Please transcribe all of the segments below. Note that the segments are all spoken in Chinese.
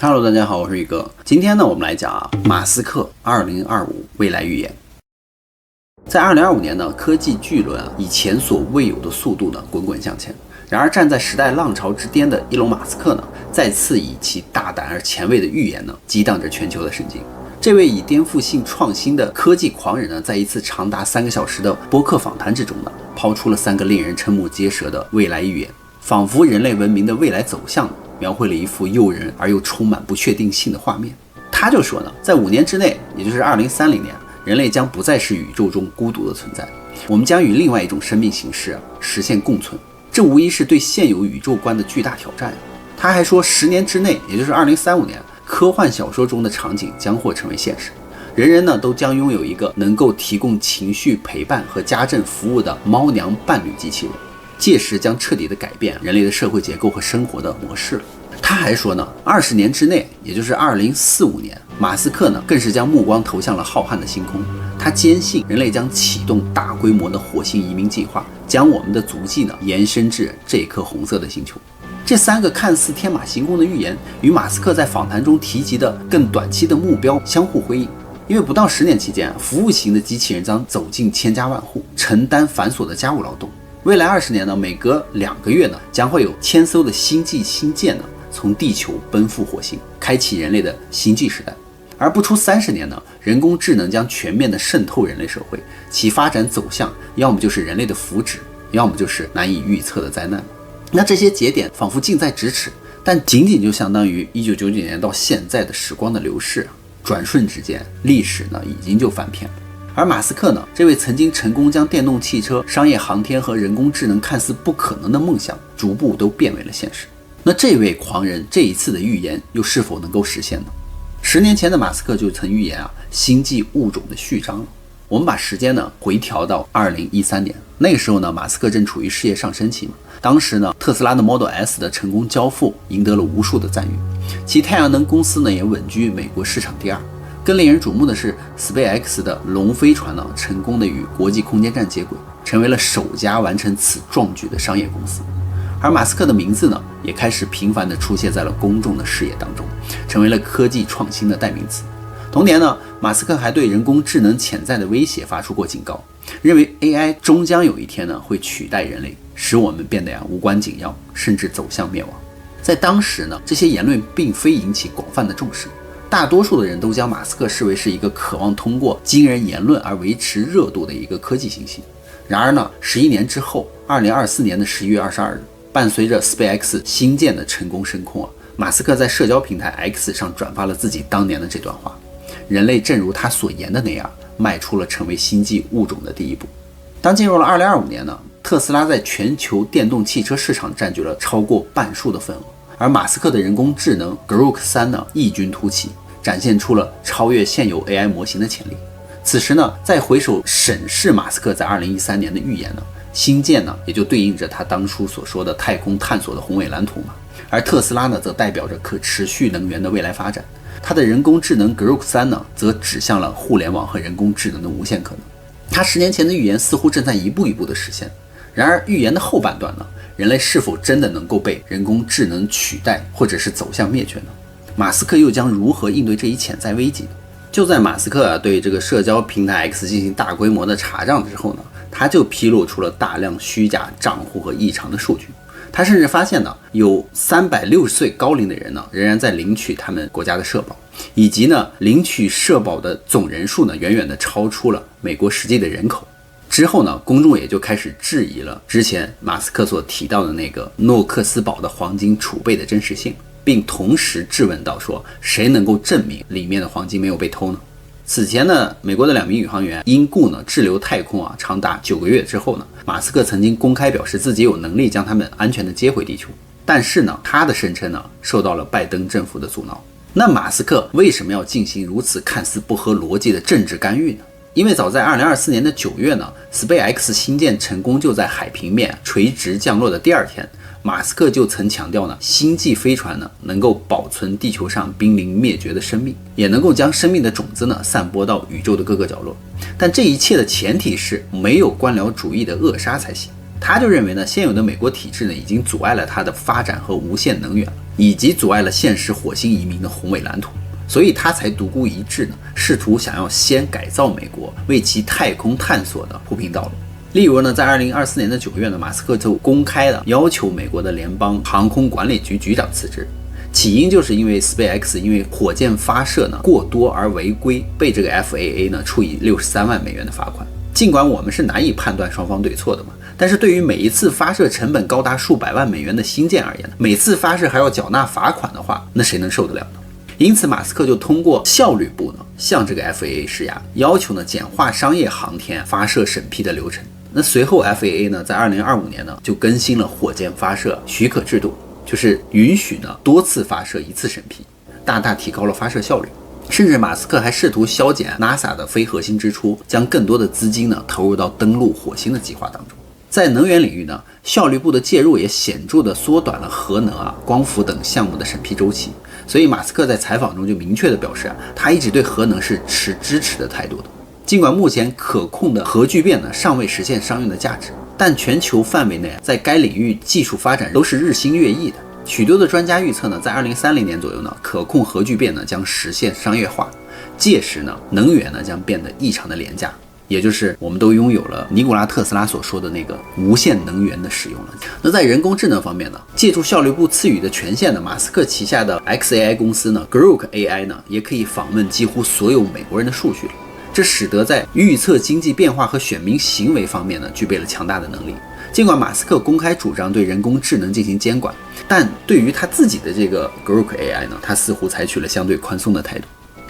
Hello， 大家好，我是宇哥。今天呢，我们来讲马斯克2025未来预言。在2025年呢，科技巨轮以前所未有的速度呢滚滚向前。然而，站在时代浪潮之巅的伊隆·马斯克呢，再次以其大胆而前卫的预言呢，激荡着全球的神经。这位以颠覆性创新的科技狂人呢，在一次长达3个小时的播客访谈之中呢，抛出了3个令人瞠目结舌的未来预言，仿佛人类文明的未来走向描绘了一幅诱人而又充满不确定性的画面。他就说呢，在5年之内，也就是2030年，人类将不再是宇宙中孤独的存在，我们将与另外一种生命形式实现共存。这无疑是对现有宇宙观的巨大挑战。他还说，10年之内，也就是2035年，科幻小说中的场景将会成为现实，人人呢都将拥有一个能够提供情绪陪伴和家政服务的猫娘伴侣机器人。届时将彻底的改变人类的社会结构和生活的模式了。他还说呢，20年之内，也就是2045年，马斯克呢更是将目光投向了浩瀚的星空。他坚信人类将启动大规模的火星移民计划，将我们的足迹呢延伸至这颗红色的星球。这3个看似天马行空的预言，与马斯克在访谈中提及的更短期的目标相互辉映。因为不到10年期间，服务型的机器人将走进千家万户，承担繁琐的家务劳动。未来20年呢，每隔2个月呢，将会有1000艘的星际星舰呢从地球奔赴火星，开启人类的星际时代。而不出30年呢，人工智能将全面的渗透人类社会，其发展走向要么就是人类的福祉，要么就是难以预测的灾难。那这些节点仿佛近在咫尺，但仅仅就相当于1999年到现在的时光的流逝，转瞬之间，历史呢已经就翻篇了。而马斯克呢，这位曾经成功将电动汽车、商业航天和人工智能看似不可能的梦想，逐步都变为了现实。那这位狂人这一次的预言又是否能够实现呢？10年前的马斯克就曾预言星际物种的序章了。我们把时间呢回调到2013年，那个时候呢，马斯克正处于事业上升期嘛。当时呢，特斯拉的 Model S 的成功交付赢得了无数的赞誉，其太阳能公司呢也稳居美国市场第2。更令人瞩目的是 SpaceX 的龙飞船呢，成功的与国际空间站接轨，成为了首家完成此壮举的商业公司。而马斯克的名字呢，也开始频繁地出现在了公众的视野当中，成为了科技创新的代名词。同年呢，马斯克还对人工智能潜在的威胁发出过警告，认为 AI 终将有一天呢会取代人类，使我们变得无关紧要，甚至走向灭亡。在当时呢，这些言论并非引起广泛的重视，大多数的人都将马斯克视为是一个渴望通过惊人言论而维持热度的一个科技新星。然而呢，11年之后，2024年的11月22日，伴随着 SpaceX 星舰的成功升空马斯克在社交平台 X 上转发了自己当年的这段话：人类正如他所言的那样，迈出了成为星际物种的第一步。当进入了2025年呢，特斯拉在全球电动汽车市场占据了超过半数的份额，而马斯克的人工智能 Grok 3呢异军突起，展现出了超越现有 AI 模型的潜力。此时呢，再回首审视马斯克在2013年的预言呢，星舰呢也就对应着他当初所说的太空探索的宏伟蓝图嘛，而特斯拉呢则代表着可持续能源的未来发展，他的人工智能 Grok 3呢则指向了互联网和人工智能的无限可能。他10年前的预言似乎正在一步一步的实现。然而预言的后半段呢，人类是否真的能够被人工智能取代，或者是走向灭绝呢？马斯克又将如何应对这一潜在危机呢？就在马斯克对这个社交平台 X 进行大规模的查账之后呢，他就披露出了大量虚假账户和异常的数据。他甚至发现呢，有360岁高龄的人呢，仍然在领取他们国家的社保，以及呢，领取社保的总人数呢，远远的超出了美国实际的人口。之后呢，公众也就开始质疑了之前马斯克所提到的那个诺克斯堡的黄金储备的真实性，并同时质问到说，谁能够证明里面的黄金没有被偷呢？此前呢，美国的2名宇航员因故呢滞留太空长达9个月之后呢，马斯克曾经公开表示自己有能力将他们安全的接回地球，但是呢，他的声称呢受到了拜登政府的阻挠。那马斯克为什么要进行如此看似不合逻辑的政治干预呢？因为早在2024年的9月呢， SpaceX 星舰成功就在海平面垂直降落的第2天，马斯克就曾强调呢，星际飞船呢能够保存地球上濒临灭绝的生命，也能够将生命的种子呢散播到宇宙的各个角落。但这一切的前提是没有官僚主义的扼杀才行。他就认为呢，现有的美国体制呢已经阻碍了他的发展和无限能源了，以及阻碍了现实火星移民的宏伟蓝图，所以他才独孤一掷呢，试图想要先改造美国，为其太空探索的铺平道路。例如呢，在2024年的9月呢，马斯克就公开了要求美国的联邦航空管理局局长辞职，起因就是因为 SpaceX 因为火箭发射呢过多而违规，被这个 FAA 呢处以63万美元的罚款。尽管我们是难以判断双方对错的嘛，但是对于每一次发射成本高达数百万美元的新舰而言，每次发射还要缴纳罚款的话，那谁能受得了呢？因此马斯克就通过效率部呢向这个 FAA 施压，要求呢简化商业航天发射审批的流程。那随后 FAA 呢在2025年呢就更新了火箭发射许可制度，就是允许呢多次发射一次审批，大大提高了发射效率。甚至马斯克还试图削减 NASA 的非核心支出，将更多的资金呢投入到登陆火星的计划当中。在能源领域呢，效率部的介入也显著地缩短了核能光伏等项目的审批周期。所以马斯克在采访中就明确地表示他一直对核能是持支持的态度的。尽管目前可控的核聚变呢尚未实现商用的价值，但全球范围内在该领域技术发展都是日新月异的。许多的专家预测呢，在2030年左右呢，可控核聚变呢将实现商业化，届时呢，能源呢将变得异常的廉价，也就是我们都拥有了尼古拉特斯拉所说的那个无限能源的使用了。那在人工智能方面呢，借助效率部赐予的权限呢，马斯克旗下的 XAI 公司呢 Grok AI 呢也可以访问几乎所有美国人的数据了。这使得在预测经济变化和选民行为方面呢，具备了强大的能力。尽管马斯克公开主张对人工智能进行监管，但对于他自己的这个 Grok AI 呢，他似乎采取了相对宽松的态度。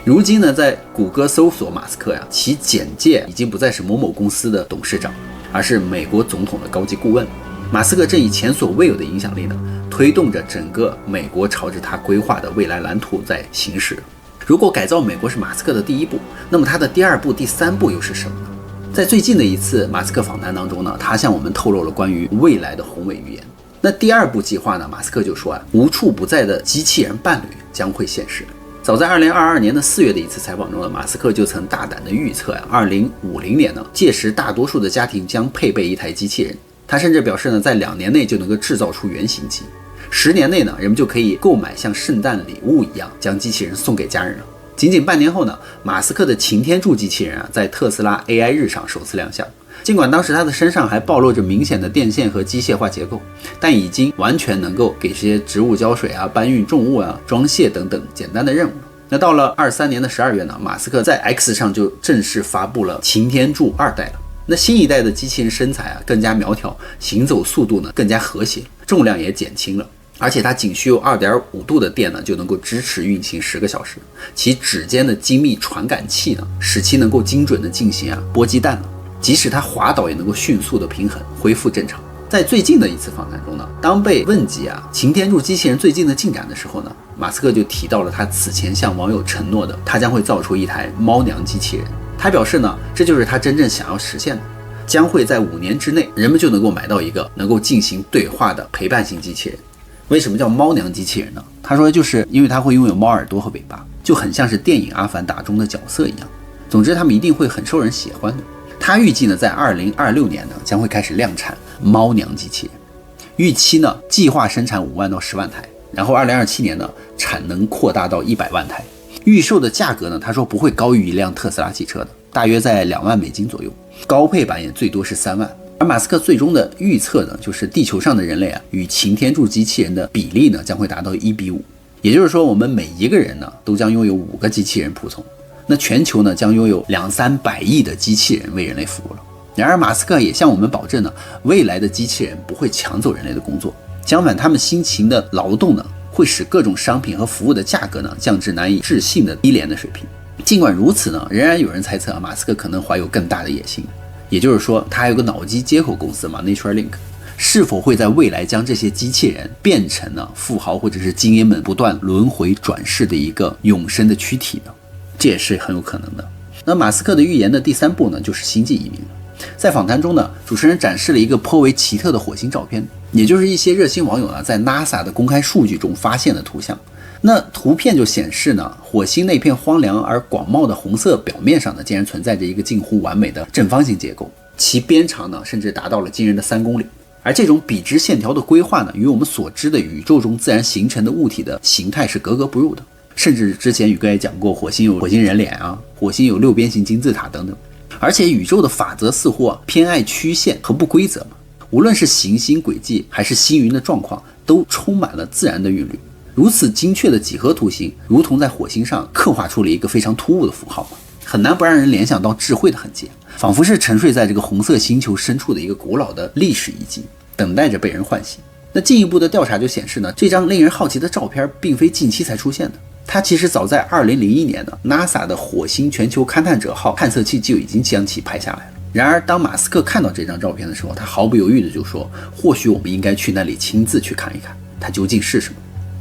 如今呢，在谷歌搜索马斯克其简介已经不再是某某公司的董事长，而是美国总统的高级顾问。马斯克正以前所未有的影响力呢，推动着整个美国朝着他规划的未来蓝图在行驶。如果改造美国是马斯克的第一步，那么他的第二步、第三步又是什么呢？在最近的一次马斯克访谈当中呢，他向我们透露了关于未来的宏伟预言。那第二步计划呢，马斯克就说无处不在的机器人伴侣将会现实。早在2022年的4月的一次采访中呢，马斯克就曾大胆的预测2050年呢，届时大多数的家庭将配备一台机器人。他甚至表示呢，在2年内就能够制造出原型机，10年内呢，人们就可以购买像圣诞礼物一样将机器人送给家人了。仅仅半年后呢，马斯克的擎天柱机器人在特斯拉 AI 日上首次亮相。尽管当时他的身上还暴露着明显的电线和机械化结构，但已经完全能够给这些植物浇水搬运重物装卸等等简单的任务。那到了23年的12月呢，马斯克在 X 上就正式发布了擎天柱2代了。那新一代的机器人身材更加苗条，行走速度呢更加和谐，重量也减轻了。而且它仅需有 2.5 度的电呢，就能够支持运行10个小时。其指尖的精密传感器呢，使其能够精准的进行拨鸡蛋了。即使它滑倒也能够迅速的平衡，恢复正常。在最近的一次访谈中呢，当被问及擎天柱机器人最近的进展的时候呢，马斯克就提到了他此前向网友承诺的，他将会造出一台猫娘机器人。他表示呢，这就是他真正想要实现的，将会在5年之内，人们就能够买到一个能够进行对话的陪伴型机器人。为什么叫猫娘机器人呢？他说就是因为它会拥有猫耳朵和尾巴，就很像是电影《阿凡达》中的角色一样。总之他们一定会很受人喜欢的。他预计呢，在2026年呢将会开始量产猫娘机器人，预期呢计划生产5万到10万台，然后2027年呢产能扩大到100万台。预售的价格呢，他说不会高于一辆特斯拉汽车的，大约在2万美金左右，高配版也最多是3万。而马斯克最终的预测呢，就是地球上的人类与擎天柱机器人的比例呢将会达到1:5，也就是说我们每一个人呢都将拥有5个机器人仆从。那全球呢将拥有200-300亿的机器人为人类服务了。然而马斯克也向我们保证呢，未来的机器人不会抢走人类的工作，相反他们辛勤的劳动呢会使各种商品和服务的价格呢降至难以置信的低廉的水平。尽管如此呢，仍然有人猜测马斯克可能怀有更大的野心，也就是说他还有个脑机接口公司嘛 Neuralink， 是否会在未来将这些机器人变成呢富豪或者是精英们不断轮回转世的一个永生的躯体呢？这也是很有可能的。那马斯克的预言的第3步呢，就是星际移民了。在访谈中呢，主持人展示了一个颇为奇特的火星照片，也就是一些热心网友呢在 NASA 的公开数据中发现的图像。那图片就显示呢，火星那片荒凉而广袤的红色表面上呢，竟然存在着一个近乎完美的正方形结构，其边长呢甚至达到了惊人的3公里。而这种笔直线条的规划呢，与我们所知的宇宙中自然形成的物体的形态是格格不入的。甚至之前宇哥也讲过，火星有火星人脸啊，火星有6边形金字塔等等。而且宇宙的法则似乎偏爱曲线和不规则嘛，无论是行星轨迹还是星云的状况，都充满了自然的韵律。如此精确的几何图形，如同在火星上刻画出了一个非常突兀的符号，很难不让人联想到智慧的痕迹，仿佛是沉睡在这个红色星球深处的一个古老的历史遗迹，等待着被人唤醒。那进一步的调查就显示呢，这张令人好奇的照片并非近期才出现的，它其实早在2001年呢 NASA 的火星全球勘探者号探测器就已经将其拍下来了。然而当马斯克看到这张照片的时候，他毫不犹豫的就说，或许我们应该去那里亲自去看一看它究竟是什么。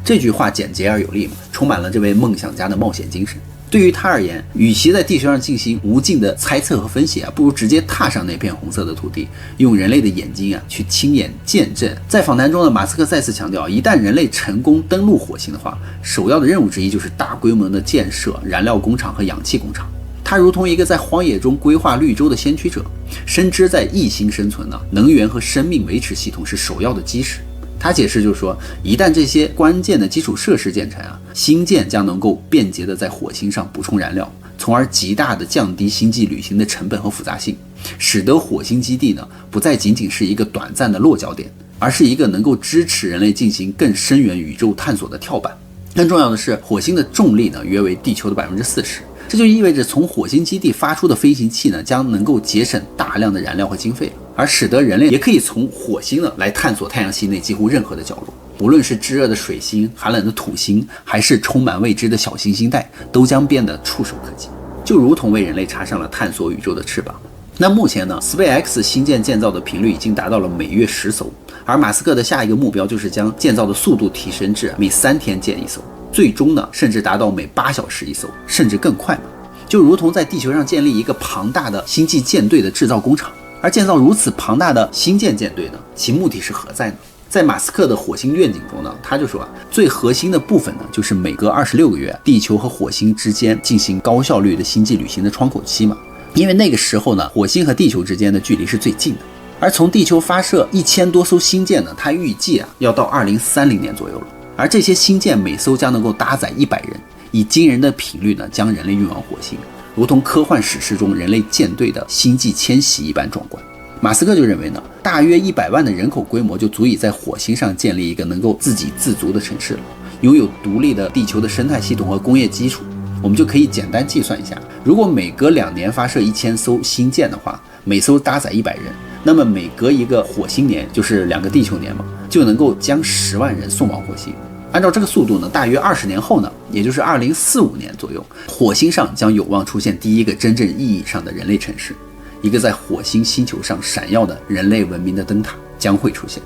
这句话简洁而有力嘛，充满了这位梦想家的冒险精神。对于他而言，与其在地球上进行无尽的猜测和分析不如直接踏上那片红色的土地，用人类的眼睛去亲眼见证。在访谈中呢，马斯克再次强调，一旦人类成功登陆火星的话，首要的任务之一就是大规模的建设燃料工厂和氧气工厂。他如同一个在荒野中规划绿洲的先驱者，深知在异星生存呢，能源和生命维持系统是首要的基石。他解释就是说，一旦这些关键的基础设施建成星舰将能够便捷地在火星上补充燃料，从而极大地降低星际旅行的成本和复杂性，使得火星基地呢不再仅仅是一个短暂的落脚点，而是一个能够支持人类进行更深远宇宙探索的跳板。更重要的是，火星的重力呢约为地球的40%，这就意味着从火星基地发出的飞行器呢将能够节省大量的燃料和经费，而使得人类也可以从火星呢来探索太阳系内几乎任何的角落。无论是炙热的水星、寒冷的土星，还是充满未知的小行星带，都将变得触手可及，就如同为人类插上了探索宇宙的翅膀。那目前呢 SpaceX 星舰建造的频率已经达到了每月10艘，而马斯克的下一个目标就是将建造的速度提升至每3天建一艘，最终呢甚至达到每8小时一艘，甚至更快嘛。就如同在地球上建立一个庞大的星际舰队的制造工厂。而建造如此庞大的星舰舰队呢，其目的是何在呢？在马斯克的火星愿景中呢，他就说最核心的部分呢，就是每隔26个月，地球和火星之间进行高效率的星际旅行的窗口期嘛。因为那个时候呢，火星和地球之间的距离是最近的。而从地球发射1000多艘星舰呢，它预计要到2030年左右了。而这些星舰每艘将能够搭载100人，以惊人的频率呢，将人类运往火星。如同科幻史诗中人类舰队的星际迁徙一般壮观。马斯克就认为呢，大约100万的人口规模就足以在火星上建立一个能够自给自足的城市了，拥有独立的地球的生态系统和工业基础。我们就可以简单计算一下，如果每隔2年发射1000艘星舰的话，每艘搭载100人，那么每隔一个火星年，就是2个地球年嘛，就能够将10万人送往火星。按照这个速度呢，大约20年后呢，也就是2045年左右，火星上将有望出现第一个真正意义上的人类城市，一个在火星星球上闪耀的人类文明的灯塔将会出现。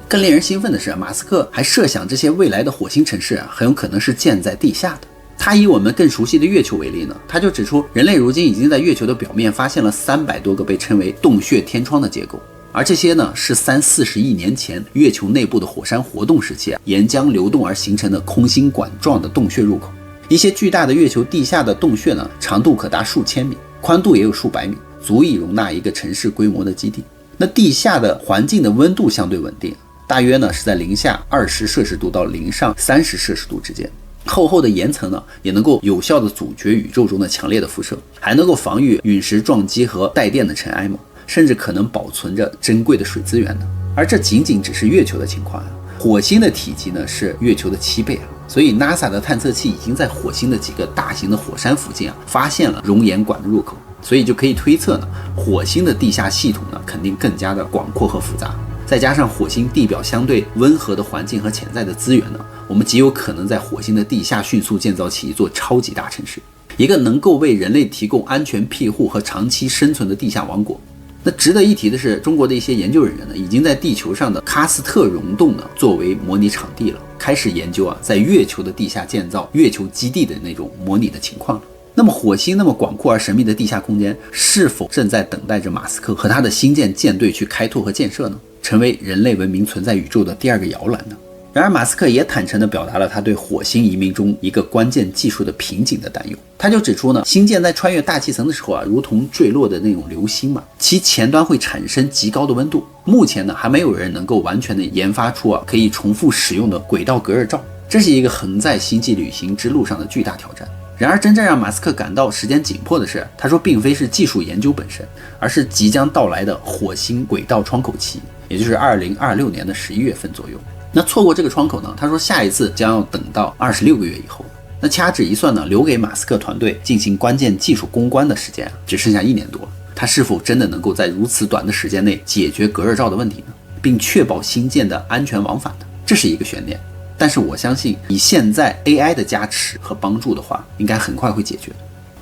更令人兴奋的是，马斯克还设想这些未来的火星城市很有可能是建在地下的。他以我们更熟悉的月球为例呢，他就指出人类如今已经在月球的表面发现了300多个被称为洞穴天窗的结构。而这些呢，是30-40亿年前月球内部的火山活动时期岩浆流动而形成的空心管状的洞穴入口。一些巨大的月球地下的洞穴呢，长度可达数千米，宽度也有数百米，足以容纳一个城市规模的基地。那地下的环境的温度相对稳定，大约呢是在-20摄氏度到-30摄氏度之间。厚厚的岩层呢，也能够有效地阻绝宇宙中的强烈的辐射，还能够防御陨石撞击和带电的尘埃嘛。甚至可能保存着珍贵的水资源呢。而这仅仅只是月球的情况火星的体积呢是月球的7倍所以 NASA 的探测器已经在火星的几个大型的火山附近发现了熔岩管的入口，所以就可以推测呢，火星的地下系统呢肯定更加的广阔和复杂。再加上火星地表相对温和的环境和潜在的资源呢，我们极有可能在火星的地下迅速建造起一座超级大城市，一个能够为人类提供安全庇护和长期生存的地下王国。那值得一提的是，中国的一些研究人员呢，已经在地球上的喀斯特溶洞呢作为模拟场地了，开始研究在月球的地下建造月球基地的那种模拟的情况了。那么火星那么广阔而神秘的地下空间，是否正在等待着马斯克和他的星舰舰队去开拓和建设呢？成为人类文明存在宇宙的第2个摇篮呢？然而马斯克也坦诚地表达了他对火星移民中一个关键技术的瓶颈的担忧。他就指出呢，星舰在穿越大气层的时候啊，如同坠落的那种流星嘛，其前端会产生极高的温度。目前呢，还没有人能够完全的研发出可以重复使用的轨道隔热罩，这是一个横在星际旅行之路上的巨大挑战。然而真正让马斯克感到时间紧迫的是，他说并非是技术研究本身，而是即将到来的火星轨道窗口期，也就是2026年的11月份左右。那错过这个窗口呢，他说下一次将要等到26个月以后。那掐指一算呢，留给马斯克团队进行关键技术攻关的时间只剩下1年多了。他是否真的能够在如此短的时间内解决隔热罩的问题呢，并确保星舰的安全往返呢？这是一个悬念。但是我相信以现在 AI 的加持和帮助的话，应该很快会解决。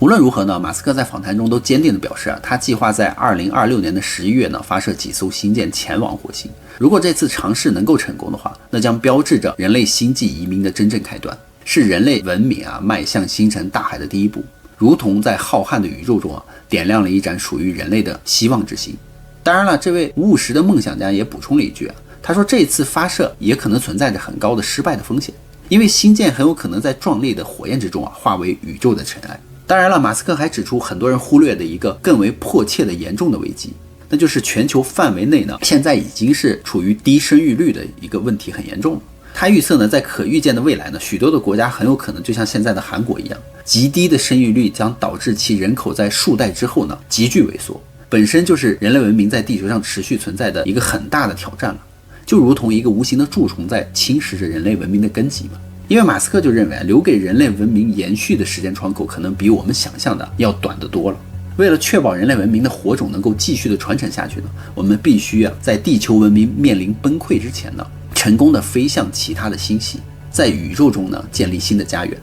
无论如何呢，马斯克在访谈中都坚定地表示他计划在2026年的11月呢发射几艘星舰前往火星。如果这次尝试能够成功的话，那将标志着人类星际移民的真正开端，是人类文明迈向星辰大海的第一步，如同在浩瀚的宇宙中点亮了一盏属于人类的希望之星。当然了，这位务实的梦想家也补充了一句他说这次发射也可能存在着很高的失败的风险，因为星舰很有可能在壮烈的火焰之中化为宇宙的尘埃。当然了，马斯克还指出很多人忽略的一个更为迫切的严重的危机，那就是全球范围内呢，现在已经是处于低生育率的一个问题很严重了。他预测呢，在可预见的未来呢，许多的国家很有可能就像现在的韩国一样，极低的生育率将导致其人口在数代之后呢急剧萎缩，本身就是人类文明在地球上持续存在的一个很大的挑战了，就如同一个无形的蛀虫在侵蚀着人类文明的根基嘛。因为马斯克就认为留给人类文明延续的时间窗口可能比我们想象的要短得多了。为了确保人类文明的火种能够继续的传承下去呢，我们必须在地球文明面临崩溃之前呢，成功的飞向其他的星系，在宇宙中呢建立新的家园。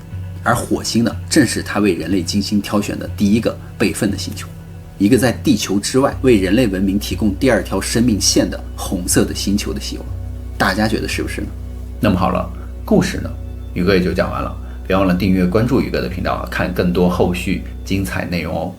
而火星呢，正是他为人类精心挑选的第一个备份的星球，一个在地球之外为人类文明提供第二条生命线的红色的星球的希望。大家觉得是不是呢？那么好了，故事呢宇哥也就讲完了，别忘了订阅关注宇哥的频道看更多后续精彩内容哦。